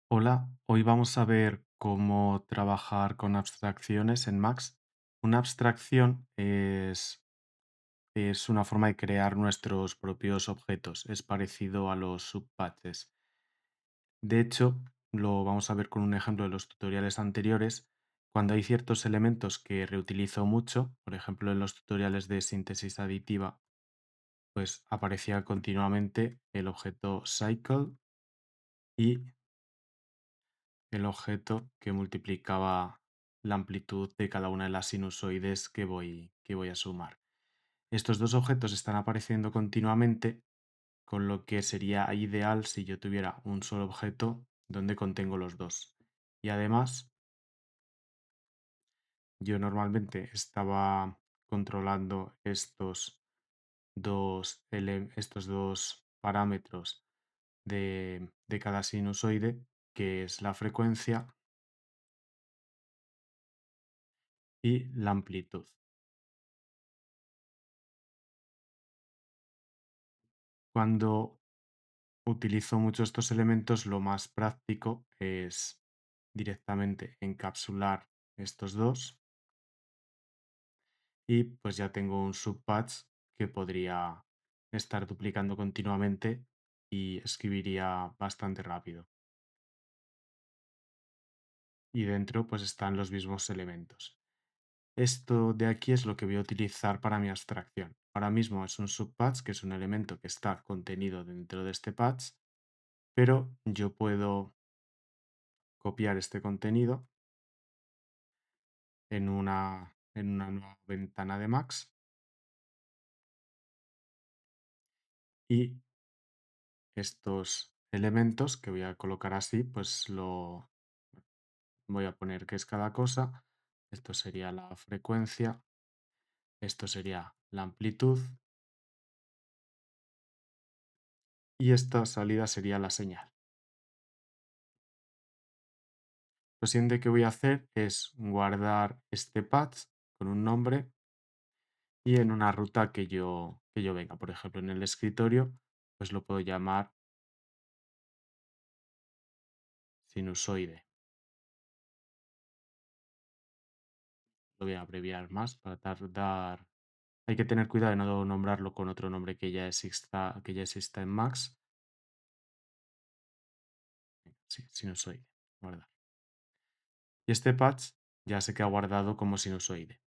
Hola, hoy vamos a ver cómo trabajar con abstracciones en Max. Una abstracción es una forma de crear nuestros propios objetos. Es parecido a los subpatches. De hecho, lo vamos a ver con un ejemplo de los tutoriales anteriores. Cuando hay ciertos elementos que reutilizo mucho, por ejemplo en los tutoriales de síntesis aditiva, pues aparecía continuamente el objeto cycle y el objeto que multiplicaba la amplitud de cada una de las sinusoides que voy a sumar. Estos dos objetos están apareciendo continuamente, con lo que sería ideal si yo tuviera un solo objeto donde contengo los dos. Y además, yo normalmente estaba controlando estos dos parámetros de cada sinusoide, que es la frecuencia y la amplitud. Cuando utilizo mucho estos elementos, lo más práctico es directamente encapsular estos dos y pues ya tengo un subpatch que podría estar duplicando continuamente y escribiría bastante rápido. Y dentro pues están los mismos elementos. Esto de aquí es lo que voy a utilizar para mi abstracción. Ahora mismo es un subpatch, que es un elemento que está contenido dentro de este patch, pero yo puedo copiar este contenido en una nueva ventana de Max y estos elementos que voy a colocar así, pues lo voy a poner que es cada cosa. Esto sería la frecuencia, esto sería la amplitud y esta salida sería la señal. Lo siguiente que voy a hacer es guardar este patch con un nombre y en una ruta que yo venga. Por ejemplo, en el escritorio, pues lo puedo llamar sinusoide. Lo voy a abreviar más para tardar. Hay que tener cuidado de no nombrarlo con otro nombre que ya exista en Max. Sí, sinusoide. Guardar. Y este patch ya se queda guardado como sinusoide.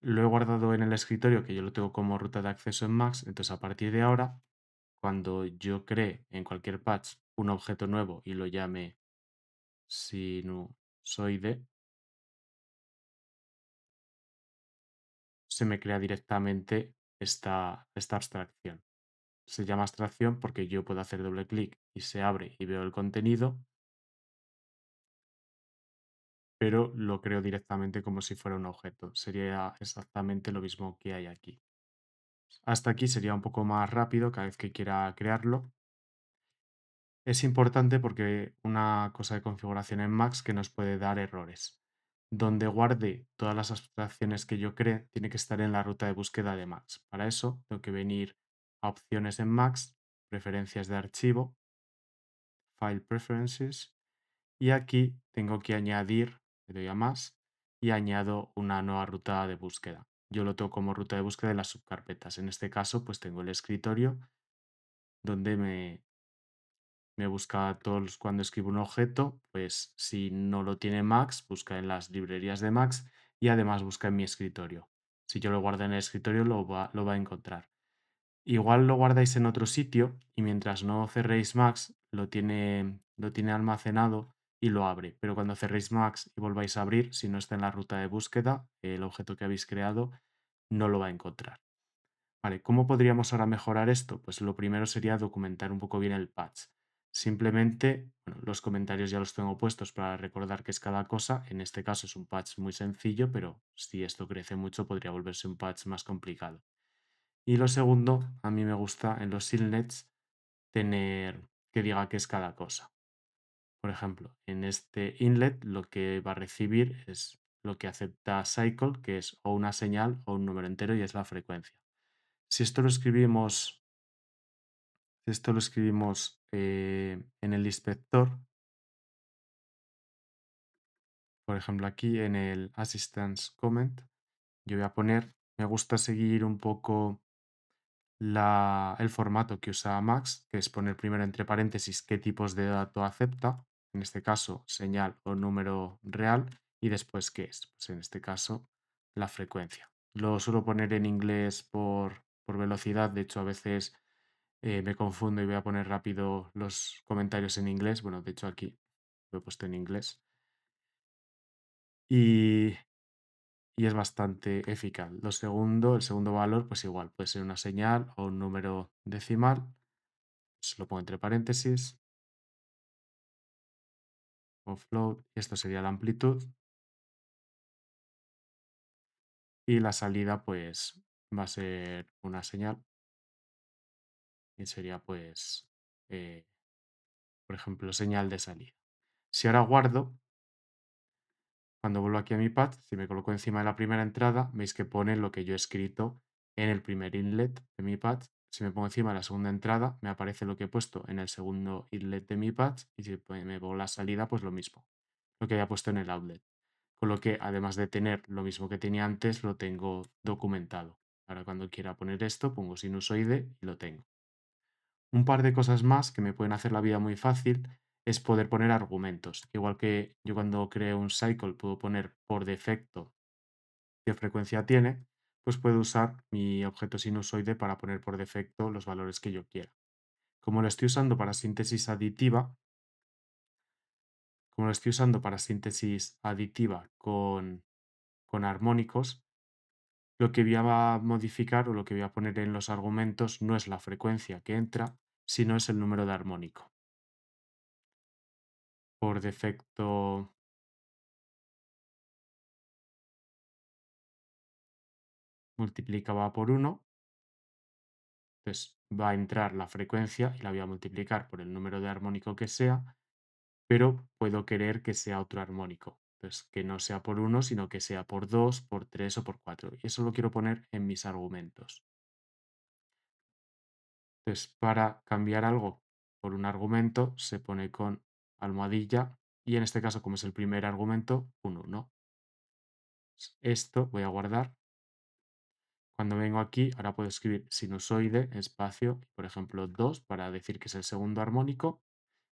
Lo he guardado en el escritorio, que yo lo tengo como ruta de acceso en Max. Entonces, a partir de ahora, cuando yo cree en cualquier patch un objeto nuevo y lo llame sinusoide, se me crea directamente esta abstracción. Se llama abstracción porque yo puedo hacer doble clic y se abre y veo el contenido, pero lo creo directamente como si fuera un objeto. Sería exactamente lo mismo que hay aquí. Hasta aquí sería un poco más rápido cada vez que quiera crearlo. Es importante porque una cosa de configuración en Max que nos puede dar errores. Donde guarde todas las abstracciones que yo cree, tiene que estar en la ruta de búsqueda de Max. Para eso tengo que venir a opciones en Max, preferencias de archivo, File Preferences, y aquí tengo que añadir, le doy a más y añado una nueva ruta de búsqueda. Yo lo tengo como ruta de búsqueda de las subcarpetas. En este caso, pues tengo el escritorio donde me busca cuando escribo un objeto, pues si no lo tiene Max, busca en las librerías de Max y además busca en mi escritorio. Si yo lo guardo en el escritorio, lo va a encontrar. Igual lo guardáis en otro sitio y mientras no cerréis Max, lo tiene almacenado y lo abre. Pero cuando cerréis Max y volváis a abrir, si no está en la ruta de búsqueda, el objeto que habéis creado no lo va a encontrar. Vale, ¿cómo podríamos ahora mejorar esto? Pues lo primero sería documentar un poco bien el patch. Simplemente, bueno, los comentarios ya los tengo puestos para recordar qué es cada cosa. En este caso es un patch muy sencillo, pero si esto crece mucho podría volverse un patch más complicado. Y lo segundo, a mí me gusta en los inlets tener que diga qué es cada cosa. Por ejemplo, en este inlet lo que va a recibir es lo que acepta cycle, que es o una señal o un número entero y es la frecuencia. Si esto lo escribimos, en el inspector, Por ejemplo, aquí en el Assistance Comment, yo voy a poner, me gusta seguir un poco el formato que usa Max, que es poner primero entre paréntesis qué tipos de dato acepta, en este caso señal o número real, y después qué es, pues en este caso la frecuencia. Lo suelo poner en inglés por velocidad, de hecho a veces me confundo y voy a poner rápido los comentarios en inglés, bueno, de hecho aquí lo he puesto en inglés, y, y es bastante eficaz. El segundo valor, pues igual, puede ser una señal o un número decimal. Se lo pongo entre paréntesis, o float, y esto sería la amplitud. Y la salida, pues, va a ser una señal y sería, pues, eh, por ejemplo, señal de salida. Si ahora guardo, cuando vuelvo aquí a mi pad, si me coloco encima de la primera entrada, veis que pone lo que yo he escrito en el primer inlet de mi pad. Si me pongo encima de la segunda entrada, me aparece lo que he puesto en el segundo inlet de mi pad. Y si me pongo la salida, pues lo mismo, lo que había puesto en el outlet. Con lo que, además de tener lo mismo que tenía antes, lo tengo documentado. Ahora cuando quiera poner esto, pongo sinusoide y lo tengo. Un par de cosas más que me pueden hacer la vida muy fácil es poder poner argumentos. Igual que yo cuando creo un cycle puedo poner por defecto qué frecuencia tiene, pues puedo usar mi objeto sinusoide para poner por defecto los valores que yo quiera. Como lo estoy usando para síntesis aditiva, con armónicos, lo que voy a modificar o lo que voy a poner en los argumentos no es la frecuencia que entra, sino es el número de armónico. Por defecto multiplicaba por 1, entonces va a entrar la frecuencia y la voy a multiplicar por el número de armónico que sea, pero puedo querer que sea otro armónico. Entonces, que no sea por 1, sino que sea por 2, por 3 o por 4. Y eso lo quiero poner en mis argumentos. Entonces, para cambiar algo por un argumento, se pone con almohadilla y en este caso, como es el primer argumento, un 1. Esto voy a guardar. Cuando vengo aquí, ahora puedo escribir sinusoide, espacio, por ejemplo, 2 para decir que es el segundo armónico.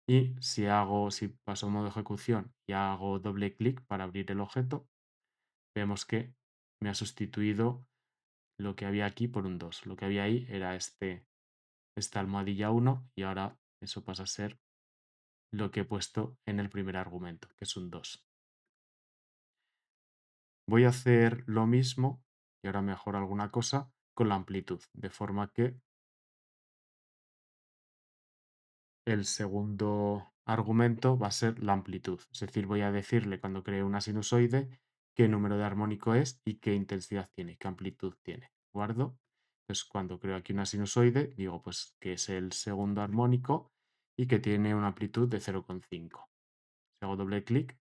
Y si paso a modo ejecución y hago doble clic para abrir el objeto, vemos que me ha sustituido lo que había aquí por un 2. Lo que había ahí era esta almohadilla 1 y ahora eso pasa a ser lo que he puesto en el primer argumento, que es un 2. Voy a hacer lo mismo, y ahora mejor alguna cosa, con la amplitud, de forma que el segundo argumento va a ser la amplitud. Es decir, voy a decirle cuando cree una sinusoide qué número de armónico es y qué intensidad tiene, qué amplitud tiene. Guardo. Entonces, cuando creo aquí una sinusoide, digo pues que es el segundo armónico y que tiene una amplitud de 0,5. Si hago doble clic,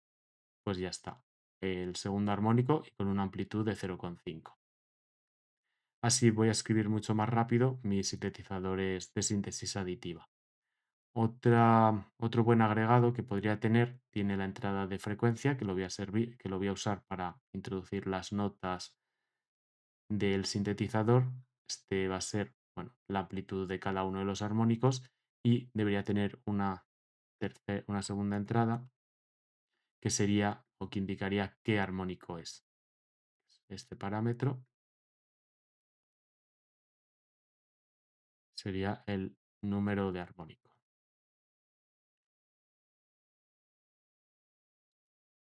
pues ya está. El segundo armónico y con una amplitud de 0,5. Así voy a escribir mucho más rápido mis sintetizadores de síntesis aditiva. Otro buen agregado que podría tener tiene la entrada de frecuencia que lo voy a usar para introducir las notas del sintetizador. Este va a ser, bueno, la amplitud de cada uno de los armónicos y debería tener una segunda entrada que sería o que indicaría qué armónico es. Este parámetro sería el número de armónico.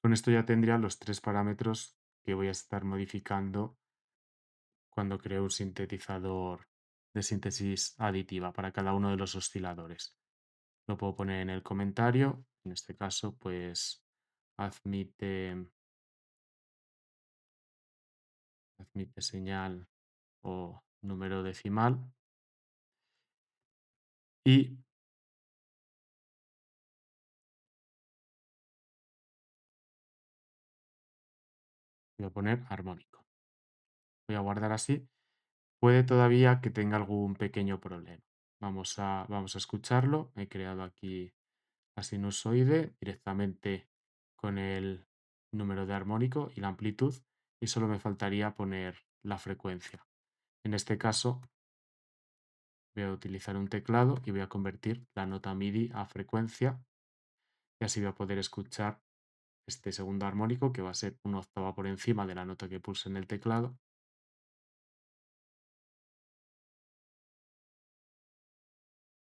Con esto ya tendría los tres parámetros que voy a estar modificando cuando creo un sintetizador de síntesis aditiva para cada uno de los osciladores. Lo puedo poner en el comentario. En este caso, pues admite, admite señal o número decimal. Y voy a poner armónico. Voy a guardar así. Puede todavía que tenga algún pequeño problema. Vamos a escucharlo. He creado aquí la sinusoide directamente con el número de armónico y la amplitud, y solo me faltaría poner la frecuencia. En este caso, voy a utilizar un teclado y voy a convertir la nota MIDI a frecuencia, y así voy a poder escuchar este segundo armónico, que va a ser una octava por encima de la nota que pulse en el teclado.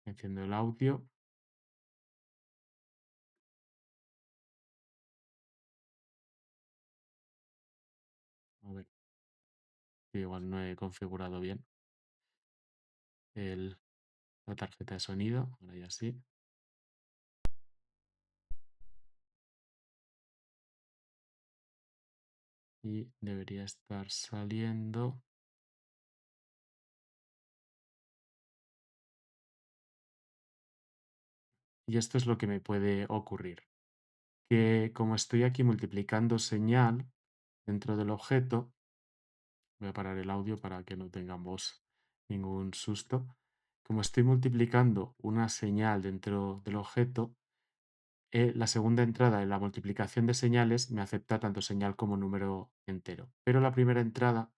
Enciendo el audio. A ver, que igual no he configurado bien la tarjeta de sonido. Ahora ya sí. Y debería estar saliendo. Y esto es lo que me puede ocurrir. Que como estoy aquí multiplicando señal dentro del objeto, voy a parar el audio para que no tengamos ningún susto. Como estoy multiplicando una señal dentro del objeto, la segunda entrada en la multiplicación de señales me acepta tanto señal como número entero. Pero la primera entrada,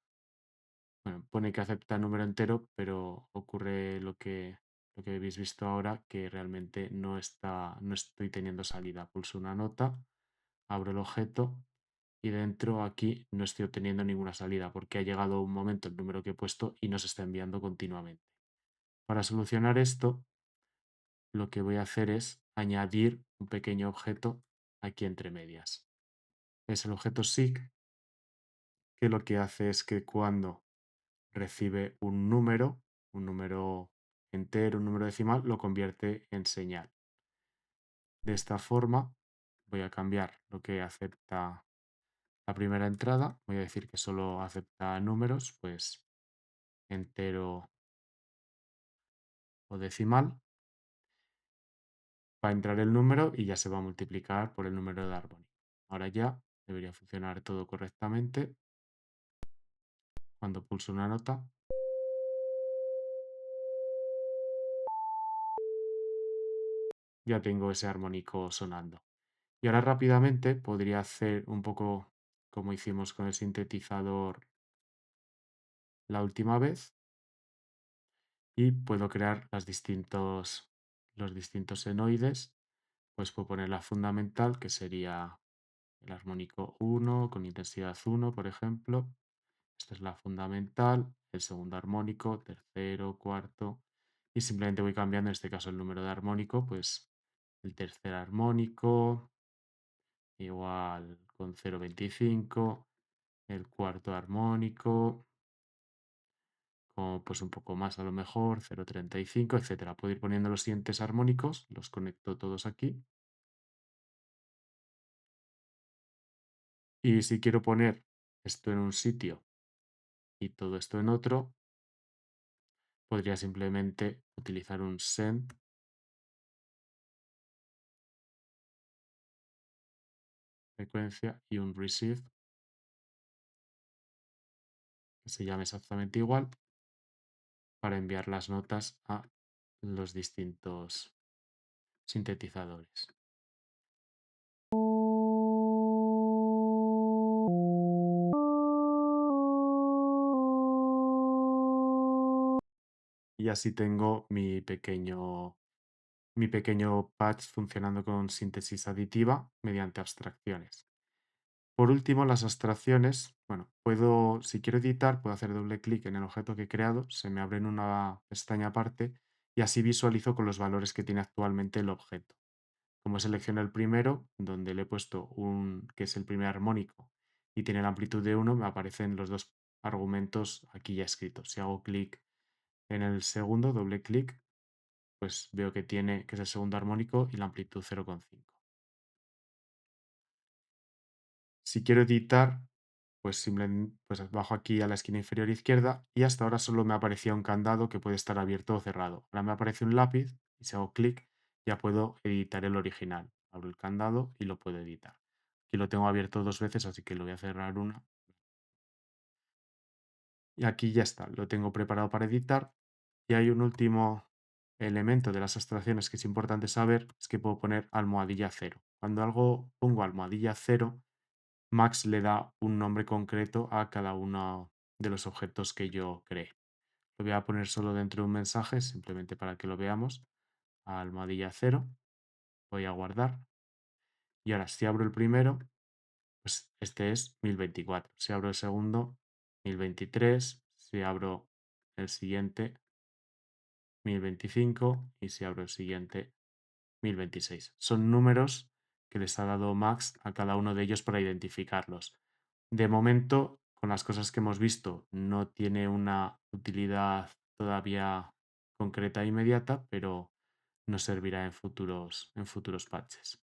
bueno, pone que acepta número entero, pero ocurre lo que habéis visto ahora, que realmente no estoy teniendo salida. Pulso una nota, abro el objeto y dentro aquí no estoy obteniendo ninguna salida porque ha llegado un momento el número que he puesto y no se está enviando continuamente. Para solucionar esto, lo que voy a hacer es añadir un pequeño objeto aquí entre medias. Es el objeto sig, que lo que hace es que cuando recibe un número entero, un número decimal, lo convierte en señal. De esta forma voy a cambiar lo que acepta la primera entrada. Voy a decir que solo acepta números, pues entero o decimal. Va a entrar el número y ya se va a multiplicar por el número de armónico. Ahora ya debería funcionar todo correctamente. Cuando pulso una nota, ya tengo ese armónico sonando. Y ahora rápidamente podría hacer un poco como hicimos con el sintetizador la última vez y puedo crear los distintos senoides. Pues puedo poner la fundamental, que sería el armónico 1 con intensidad 1, por ejemplo. Esta es la fundamental, el segundo armónico, tercero, cuarto. Y simplemente voy cambiando, en este caso, el número de armónico, pues el tercer armónico, igual con 0,25, el cuarto armónico, pues un poco más a lo mejor, 0,35, etcétera. Puedo ir poniendo los siguientes armónicos, los conecto todos aquí. Y si quiero poner esto en un sitio y todo esto en otro, podría simplemente utilizar un send frecuencia y un receive que se llame exactamente igual para enviar las notas a los distintos sintetizadores. Y así tengo mi pequeño patch funcionando con síntesis aditiva mediante abstracciones. Por último, las abstracciones, bueno, si quiero editar, puedo hacer doble clic en el objeto que he creado, se me abre en una pestaña aparte y así visualizo con los valores que tiene actualmente el objeto. Como selecciono el primero, donde le he puesto que es el primer armónico y tiene la amplitud de 1, me aparecen los dos argumentos aquí ya escritos. Si hago clic en el segundo, doble clic, pues veo que es el segundo armónico y la amplitud 0,5. Si quiero editar, pues simplemente pues bajo aquí a la esquina inferior izquierda y hasta ahora solo me aparecía un candado que puede estar abierto o cerrado. Ahora me aparece un lápiz y si hago clic ya puedo editar el original. Abro el candado y lo puedo editar. Aquí lo tengo abierto dos veces, así que lo voy a cerrar una. Y aquí ya está, lo tengo preparado para editar. Y hay un último elemento de las abstracciones que es importante saber, es que puedo poner almohadilla cero. Cuando algo pongo almohadilla cero, Max le da un nombre concreto a cada uno de los objetos que yo creé. Lo voy a poner solo dentro de un mensaje, simplemente para que lo veamos. Almohadilla cero, voy a guardar. Y ahora, si abro el primero, pues este es 1024. Si abro el segundo, 1023. Si abro el siguiente, 1025. Y si abro el siguiente, 1026. Son números que les ha dado Max a cada uno de ellos para identificarlos. De momento, con las cosas que hemos visto, no tiene una utilidad todavía concreta e inmediata, pero nos servirá en futuros patches.